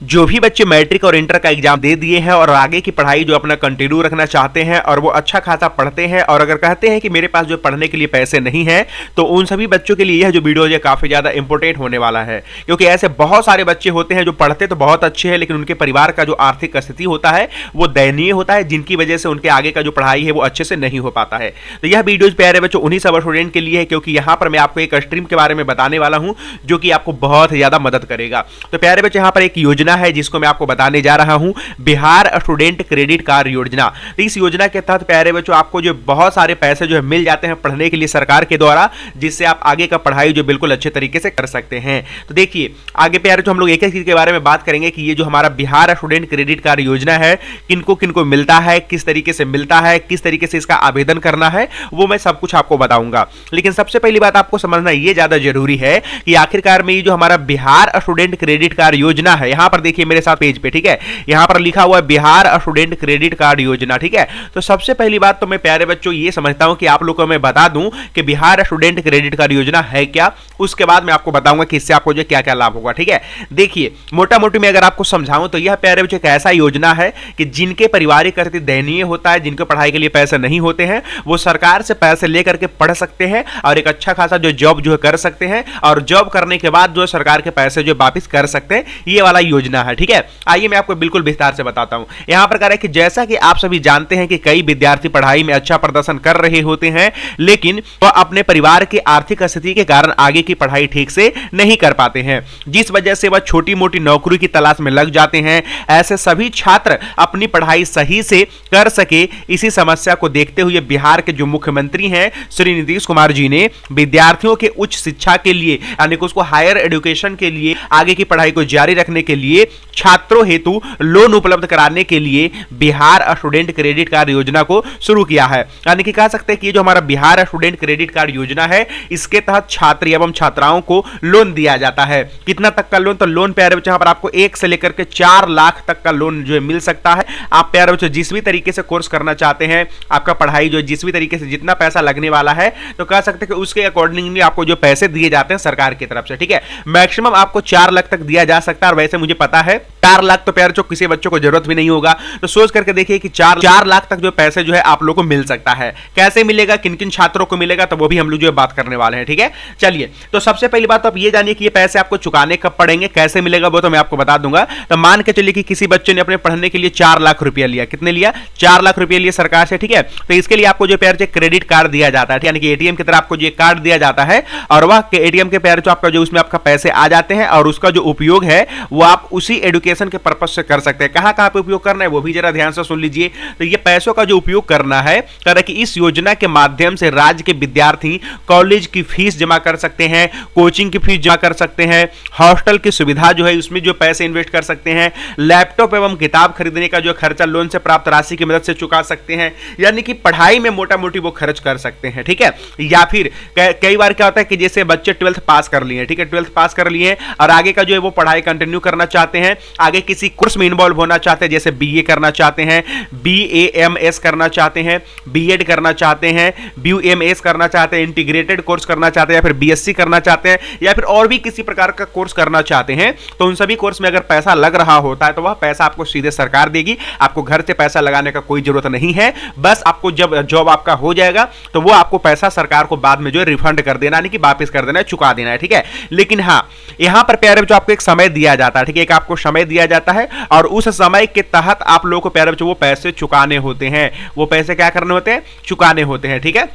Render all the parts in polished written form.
जो भी बच्चे मैट्रिक और इंटर का एग्जाम दे दिए हैं और आगे की पढ़ाई जो अपना कंटिन्यू रखना चाहते हैं और वो अच्छा खासा पढ़ते हैं और अगर कहते हैं कि मेरे पास जो पढ़ने के लिए पैसे नहीं हैं, तो उन सभी बच्चों के लिए यह जो वीडियो है काफ़ी ज़्यादा इंपॉर्टेंट होने वाला है। क्योंकि ऐसे बहुत सारे बच्चे होते हैं जो पढ़ते तो बहुत अच्छे हैं, लेकिन उनके परिवार का जो आर्थिक स्थिति होता है वो दयनीय होता है, जिनकी वजह से उनके आगे का जो पढ़ाई है वो अच्छे से नहीं हो पाता है। तो यह वीडियो प्यारे बच्चों उन्हीं सब स्टूडेंट के लिए है, क्योंकि यहाँ पर मैं आपको एक स्ट्रीम के बारे में बताने वाला हूँ जो कि आपको बहुत ज़्यादा मदद करेगा। तो प्यारे बच्चों, यहाँ पर एक योजना है जिसको मैं आपको बताने जा रहा हूं, बिहार स्टूडेंट क्रेडिट कार्ड योजना। तो इस योजना के तहत प्यारे बच्चों आपको जो बहुत सारे पैसे जो है मिल जाते हैं पढ़ने के लिए सरकार के द्वारा, जिससे आप आगे का पढ़ाई जो बिल्कुल अच्छे तरीके से कर सकते हैं। तो देखिए आगे प्यारे बच्चों हम लोग एक एक चीज के बारे में बात करेंगे कि ये जो हमारा बिहार स्टूडेंट क्रेडिट कार्ड योजना है किनको किनको मिलता है, किस तरीके से मिलता है, किस तरीके से इसका आवेदन करना है, वो मैं सब कुछ आपको बताऊंगा। लेकिन सबसे पहली बात आपको समझना ये ज्यादा जरूरी है कि आखिरकार में ये जो हमारा बिहार स्टूडेंट क्रेडिट कार्ड योजना है, यहां पर देखिए मेरे साथ पेज पे, ठीक है, यहां पर लिखा हुआ है बिहार स्टूडेंट क्रेडिट कार्ड योजना, ठीक है। तो सबसे पहली बात तो मैं प्यारे बच्चों ये समझता हूं कि आप लोगों को मैं बता दूं कि बिहार स्टूडेंट क्रेडिट कार्ड योजना है क्या, उसके बाद मैं आपको बताऊंगा कि इससे आपको जो क्या क्या लाभ होगा, ठीक है। देखिए मोटा मोटी में अगर आपको समझाऊं तो यह प्यारे बच्चों एक ऐसा योजना है कि जिनके पारिवारिक स्थिति दयनीय होता है, जिनके पढ़ाई के लिए पैसे नहीं होते हैं, वो सरकार से पैसे लेकर के पढ़ सकते हैं और एक अच्छा खासा जो जॉब जो है कर सकते हैं, और जॉब करने के बाद जो सरकार के पैसे जो वापिस कर सकते हैं, ये वाला योजना है, ठीक है। आइए मैं आपको बिल्कुल विस्तार से बताता हूं। यहां पर कह रहा है कि जैसा कि आप सभी जानते हैं कि कई विद्यार्थी पढ़ाई में अच्छा प्रदर्शन कर रहे होते हैं, लेकिन वह अपने परिवार की आर्थिक स्थिति के कारण आगे की पढ़ाई ठीक से नहीं कर पाते हैं, जिस वजह से वह छोटी मोटी नौकरी की तलाश में लग जाते हैं। ऐसे सभी छात्र अपनी पढ़ाई सही से कर सके, इसी समस्या को देखते हुए बिहार के जो मुख्यमंत्री हैं श्री नीतीश कुमार जी ने विद्यार्थियों के उच्च शिक्षा के लिए, यानी कि उसको हायर एजुकेशन के लिए, आगे की पढ़ाई को जारी रखने के लिए छात्रों हेतु लोन उपलब्ध कराने के लिए बिहार स्टूडेंट क्रेडिट कार्ड योजना को शुरू किया है। यानी कि कह सकते हैं कि ये जो हमारा बिहार स्टूडेंट क्रेडिट कार्ड योजना है, इसके तहत छात्र एवं छात्राओं को लोन दिया जाता है। कितना तक का लोन? तो लोन प्यारे बच्चों यहाँ पर आपको 1 से लेकर के 4 लाख तक का लोन जो है मिल सकता है। आप प्यारे बच्चों जिस भी तरीके से कोर्स करना चाहते हैं, आपका पढ़ाई जो जिस भी तरीके से जितना पैसा लगने वाला है, तो कह सकते हैं कि उसके अकॉर्डिंगली आपको जो पैसे दिए जाते हैं सरकार की तरफ से, ठीक है। मैक्सिमम आपको 4 लाख तक दिया जा सकता है, और वैसे मुझे पता है 4 लाख तो प्यारे किसी बच्चों को जरूरत भी नहीं होगा। तो सोच करके देखिए कि 4 लाख तक जो पैसे जो है आप लोगों को मिल सकता है। कैसे मिलेगा, किन किन छात्रों को मिलेगा, तो वो भी हम लोग जो है बात करने वाले हैं, ठीक है। चलिए, तो सबसे पहली बात तो आप ये जानिए कि ये पैसे आपको चुकाने कब पड़ेंगे, कैसे मिलेगा, वो तो मैं आपको बता दूंगा। तो मान के चलिए कि किसी बच्चे ने अपने पढ़ने के लिए 4 लाख रुपया लिया। कितने लिया? 4 लाख रुपया लिया सरकार से, ठीक है। तो इसके लिए आपको जो प्यारे क्रेडिट कार्ड दिया जाता है, यानी कि एटीएम की तरह आपको जो कार्ड दिया जाता है, और वह एटीएम के प्यारे आपका जो उसमें आपका पैसे आ जाते हैं, और उसका जो उपयोग है वो आप उसी एजुकेशन के पर्पज से कर सकते हैं। कहां कहां पे उपयोग करना है वो भी जरा ध्यान से सुन लीजिए। तो ये पैसों का जो उपयोग करना है, कह कि इस योजना के माध्यम से राज्य के विद्यार्थी कॉलेज की फीस जमा कर सकते हैं, कोचिंग की फीस जमा कर सकते हैं, हॉस्टल की सुविधा जो है उसमें जो पैसे इन्वेस्ट कर सकते हैं, लैपटॉप एवं किताब खरीदने का जो खर्चा लोन से प्राप्त राशि की मदद से चुका सकते हैं। यानी कि पढ़ाई में मोटा मोटी वो खर्च कर सकते हैं, ठीक है। या फिर कई बार क्या होता है कि जैसे बच्चे 12th पास कर लिए, ठीक है, 12th पास कर लिए और आगे का जो है वो पढ़ाई कंटिन्यू करना चाहते हैं, आगे किसी कोर्स में इन्वॉल्व होना चाहते हैं, जैसे बीए करना चाहते हैं, बीएएमएस करना चाहते हैं, बीएड करना चाहते हैं, बीयूएमएस करना चाहते हैं, इंटीग्रेटेड कोर्स करना चाहते हैं, या फिर बीएससी करना चाहते हैं, या फिर और भी किसी प्रकार का कोर्स करना चाहते हैं, तो उन सभी कोर्स में अगर पैसा लग रहा होता है तो वह पैसा आपको सीधे सरकार देगी। आपको घर से पैसा लगाने का कोई जरूरत नहीं है। बस आपको जब जॉब आपका हो जाएगा तो वो आपको पैसा सरकार को बाद में जो है रिफंड कर देना, यानी कि वापस कर देना है, चुका देना है, ठीक है। लेकिन हाँ, यहां पर प्यारे बच्चों आपको एक समय दिया जाता है, ठीक है, एक आपको समय दिया जाता है, और उस समय के तहत आप लोगों को प्यारे बच्चों वो पैसे चुकाने होते हैं। वो पैसे क्या करने होते हैं? चुकाने होते हैं, ठीक है।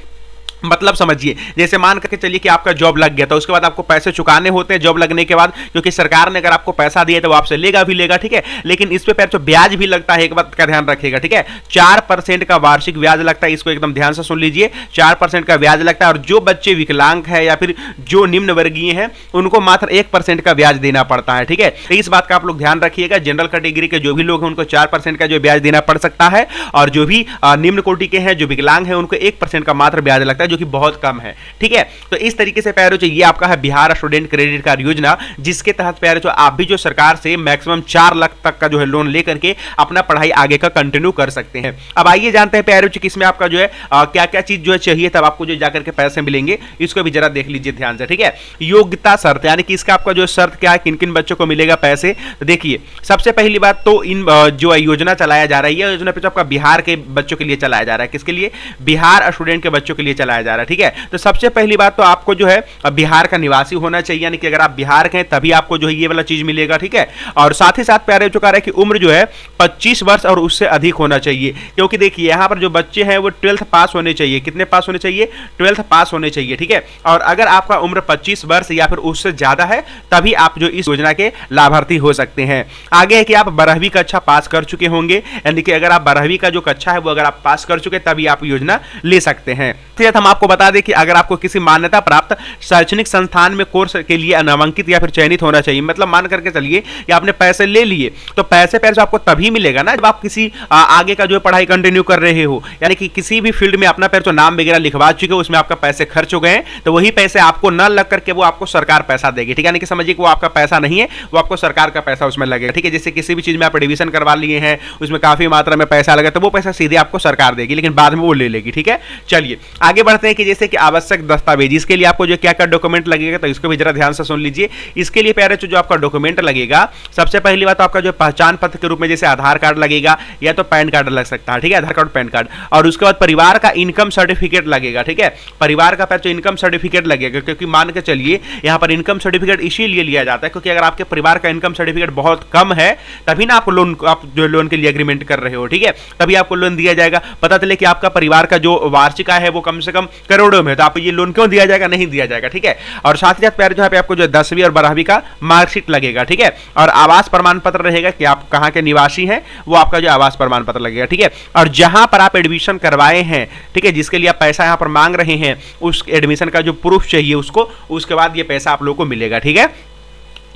मतलब समझिए, जैसे मान करके चलिए कि आपका जॉब लग गया, तो उसके बाद आपको पैसे चुकाने होते हैं जॉब लगने के बाद, क्योंकि सरकार ने अगर आपको पैसा दिया तो वो आपसे लेगा भी लेगा, ठीक है। लेकिन इस पे तो ब्याज भी लगता है, एक बात का ध्यान रखिएगा, ठीक है। 4% का वार्षिक ब्याज लगता है, इसको एकदम ध्यान से सुन लीजिए, 4% का ब्याज लगता है। और जो बच्चे विकलांग है या फिर जो निम्न वर्गीय हैं, उनको मात्र 1% का ब्याज देना पड़ता है, ठीक है। तो इस बात का आप लोग ध्यान रखिएगा। जनरल कैटेगरी के जो भी लोग हैं उनको 4% का जो ब्याज देना पड़ सकता है, और जो भी निम्न कोटि के हैं, जो विकलांग है, उनको 1% का मात्र ब्याज लगता है, जो कि बहुत कम है। ठीक है, तो इस तरीके से प्यारे बच्चों ये आपका है बिहार स्टूडेंट क्रेडिट कार्ड योजना, जिसके तहत प्यारे बच्चों आप भी जो सरकार से मैक्सिमम 4 लाख तक का जो है लोन लेकर के अपना पढ़ाई आगे का कंटिन्यू कर सकते हैं। अब आइए जानते हैं प्यारे बच्चों कि इसमें आपका जो है क्या क्या चीज जो है चाहिए, तब आपको जो जाकर के पैसे मिलेंगे, इसको भी जरा देख लीजिए ध्यान से। ठीक है, योग्यता शर्त, यानी कि इसका आपका जो शर्त क्या है, किन किन बच्चों को मिलेगा पैसे। तो देखिए सबसे पहली बात तो इन जो योजना चलाया जा रहा है, ये योजना पे आपका बिहार के बच्चों के लिए चलाया जा रहा है। किसके लिए? बिहार स्टूडेंट के बच्चों के लिए चलाया जा रहा है। ठीक है, तो सबसे पहली बात तो आपको जो है बिहार का निवासी होना चाहिए, यानी कि अगर आप बिहार के हैं तभी आपको जो है ये वाला चीज मिलेगा। ठीक है, और साथ ही साथ प्यारे बच्चों कह रहा है कि उम्र जो है 25 वर्ष और उससे अधिक होना चाहिए, क्योंकि देखिए यहां पर जो बच्चे हैं वो 12th पास होने चाहिए। कितने पास होने चाहिए? 12th पास होने चाहिए। ठीक है, और अगर आपका उम्र 25 वर्ष या फिर उससे ज्यादा है तभी आप जो इस योजना के लाभार्थी हो सकते हैं। आगे है कि आप 12वीं कक्षा पास कर चुके होंगे, यानी कि अगर आप 12वीं का जो कक्षा है वो अगर आप पास कर चुके तभी आप योजना ले सकते हैं। हम आपको बता दें कि अगर आपको किसी मान्यता प्राप्त शैक्षणिक संस्थान में कोर्स के लिए नामांकित या फिर चयनित होना चाहिए, मतलब मान करके चलिए कि आपने पैसे ले लिए, तो पैसे आपको तभी मिलेगा ना जब आप किसी आगे का जो पढ़ाई कंटिन्यू कर रहे हो, यानी कि किसी भी फील्ड में अपना जो नाम वगैरह लिखवा चुके हो, उसमें आपका पैसे खर्च हो गए हैं, तो वही पैसे आपको न लग करके वो आपको सरकार पैसा देगी। ठीक है, यानी कि समझिए कि वो आपका पैसा नहीं है, वो आपको सरकार का पैसा उसमें लगेगा। ठीक है, जैसे किसी भी चीज में आप एडमिशन करवा लिए हैं, उसमें काफी मात्रा में पैसा लगा, तो वो पैसा सीधे आपको सरकार देगी, लेकिन बाद में वो ले लेगी। ठीक है, चलिए आगे बढ़ते हैं कि जैसे कि आवश्यक दस्तावेज, इसके लिए आपको जो क्या क्या डॉक्यूमेंट लगेगा, तो इसको भी जरा ध्यान से सुन लीजिए। इसके लिए प्यारे जो आपका डॉक्यूमेंट लगेगा, सबसे पहली बात तो आपका जो पहचान पत्र के रूप में जैसे आधार कार्ड लगेगा या तो पैन कार्ड लग सकता है। ठीक है, आधार कार्ड पैन कार्ड, और उसके बाद परिवार का इनकम सर्टिफिकेट लगेगा। ठीक है, परिवार का जो इनकम सर्टिफिकेट लगेगा, क्योंकि मान के चलिए यहां पर इनकम सर्टिफिकेट इसीलिए लिया जाता है क्योंकि अगर आपके परिवार का इनकम सर्टिफिकेट बहुत कम है तभी ना आप जो लोन के लिए एग्रीमेंट कर रहे हो। ठीक है, तभी आपको लोन दिया जाएगा। पता चले कि आपका परिवार का जो वार्षिक आय है वो कम से कम करोड़ों में, तो आपको ये लोन क्यों दिया जाएगा? नहीं दिया जाएगा। ठीक है, और साथ ही साथ प्यारे जो है आपको जो 10वीं और 12वीं का मार्कशीट लगेगा। ठीक है, और आवास प्रमाण पत्र रहेगा कि आप कहां के निवासी हैं, वो आपका जो आवास प्रमाण पत्र लगेगा। ठीक है, और जहां पर आप एडमिशन करवाए हैं, ठीक है, जिसके लिए आप पैसा यहां पर मांग रहे हैं, उस एडमिशन का जो प्रूफ चाहिए उसको, उसके बाद ये पैसा आप लोगों को मिलेगा। ठीक है,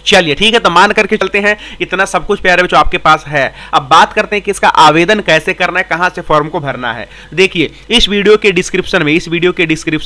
चलिए ठीक है, तो मान करके चलते हैं इतना सब कुछ प्यारे बच्चों आपके पास है। अब बात करते हैं कि इसका आवेदन कैसे करना है, कहां से फॉर्म को भरना है। देखिए इस वीडियो के डिस्क्रिप्शन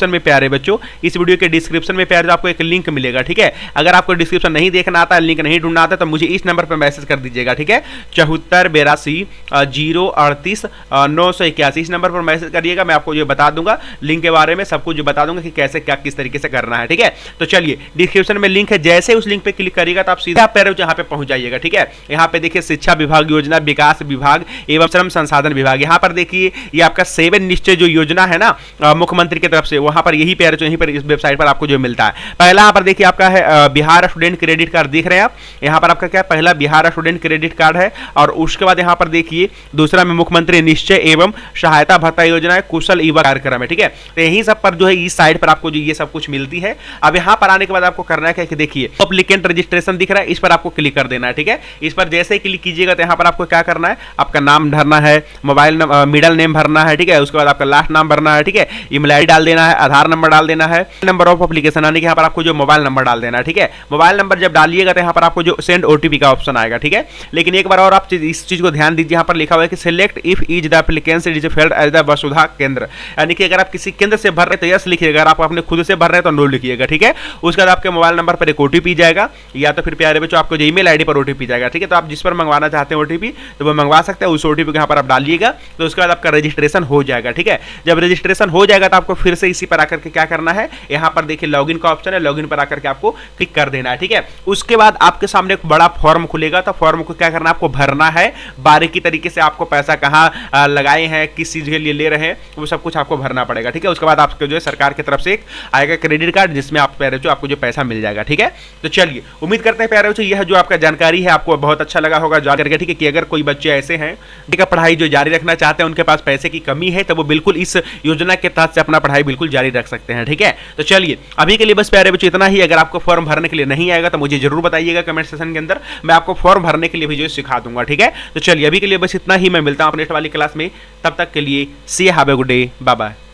में, प्यारे बच्चों, इस वीडियो के डिस्क्रिप्शन में प्यारे आपको एक लिंक मिलेगा। ठीक है, अगर आपको डिस्क्रिप्शन नहीं देखना आता है, लिंक नहीं ढूंढना आता, तो मुझे इस नंबर पर मैसेज कर दीजिएगा। ठीक है, 7482 038 981, इस नंबर पर मैसेज करिएगा, मैं आपको जो बता दूंगा लिंक के बारे में, सब कुछ बता दूंगा कि कैसे क्या किस तरीके से करना है। ठीक है, तो चलिए डिस्क्रिप्शन में लिंक है, जैसे उस लिंक पे क्लिक करिएगा तो आप सीधा पैरे यहाँ पे पहुंच जाइएगा। ठीक है, यहाँ पे देखिए शिक्षा विभाग योजना विकास विभाग एवं श्रम संसाधन विभाग, यहाँ पर देखिए ये आपका 7 निश्चय जो योजना है ना मुख्यमंत्री की तरफ से, वहां पर यही पैरे यहीं पर इस वेबसाइट पर आपको जो मिलता है। पहला यहाँ पर देखिए आपका है बिहार स्टूडेंट क्रेडिट कार्ड, देख रहे हैं आप, यहाँ पर आपका क्या पहला बिहार स्टूडेंट क्रेडिट कार्ड है, और उसके बाद यहाँ पर देखिए दूसरा में मुख्यमंत्री निश्चय एवं सहायता भत्ता योजना है, कुशल युवा कार्यक्रम है। ठीक है, तो यही सब पर जो है इस साइड पर आपको जो ये सब कुछ मिलती है। अब यहाँ पर आने के बाद आपको करना है कि देखिए एप्लीकेंट रजिस्ट्रेशन दिख रहा है, इस पर आपको क्लिक कर देना है। ठीक है, इस पर जैसे ही क्लिक कीजिएगा तो यहाँ पर आपको क्या करना है, आपका नाम भरना है, मोबाइल मिडिल नेम भरना है। ठीक है, उसके बाद आपका लास्ट नाम भरना है। ठीक है, ईमेल आईडी डाल देना है, आधार नंबर डाल देना है, नंबर ऑफ एप्लीकेशन, यानी कि यहाँ पर आपको जो मोबाइल नंबर डाल देना है। ठीक है, मोबाइल नंबर जब डालिएगा तो यहाँ पर आपको जो सेंड ओटीपी का ऑप्शन आएगा। ठीक है, लेकिन एक बार और आप इस चीज को ध्यान दीजिए, यहाँ पर लिखा हुआ है कि select if is the applicant is failed as the Vasudha Kendra, यानी कि अगर आप किसी केंद्र से भर रहे तो यस लिखिएगा, अगर आप अपने खुद से भर रहे तो नो लिखिएगा। ठीक है, उसके बाद आपके मोबाइल नंबर पर एक ओटीपी जाएगा, या तो फिर प्यारे बच्चों आपको जो ईमेल आईडी पर ओटीपी जाएगा। ठीक है, तो आप जिस पर मंगवाना चाहते हैं ओटीपी तो वो मंगवा सकते हैं, उस ओटीपी को यहाँ पर आप डालिएगा, तो उसके बाद आपका रजिस्ट्रेशन हो जाएगा। ठीक है, जब रजिस्ट्रेशन हो जाएगा तो आपको फिर से इसी पर आकर के क्या करना है, यहाँ पर देखिए लॉगिन का ऑप्शन है, लॉगिन पर आकर के आपको क्लिक कर देना है। ठीक है, उसके बाद आपके सामने एक बड़ा फॉर्म खुलेगा, तो फॉर्म को क्या करना है, आपको भरना है बारीकी तरीके से, आपको पैसा कहाँ लगाए हैं, किस चीज के लिए ले रहे हैं, वो सब कुछ आपको भरना पड़ेगा। ठीक है, उसके बाद आपको जो है सरकार की तरफ से एक आएगा क्रेडिट कार्ड, जिसमें आप प्यारे बच्चों आपको जो पैसा मिल जाएगा। ठीक है, तो चलिए उम्मीद करते हैं प्यारे बच्चों यह जो आपका जानकारी है आपको बहुत अच्छा लगा होगा जान करके। ठीक है, कि अगर कोई बच्चे ऐसे हैं ठीक है पढ़ाई जो जारी रखना चाहते हैं, उनके पास पैसे की कमी है, तो वो बिल्कुल इस योजना के तहत से अपना पढ़ाई बिल्कुल जारी रख सकते हैं। ठीक है, तो चलिए अभी के लिए बस प्यारे बच्चों इतना ही। अगर आपको फॉर्म भरने के लिए नहीं आएगा तो मुझे जरूर बताइएगा कमेंट सेक्शन के अंदर, मैं आपको फॉर्म भरने के लिए भी जो सिखा दूंगा। ठीक है, तो चलिए अभी के लिए बस इतना ही, मैं मिलता हूं नेक्स्ट वाली क्लास में, तब तक के लिए see have a good day, bye bye.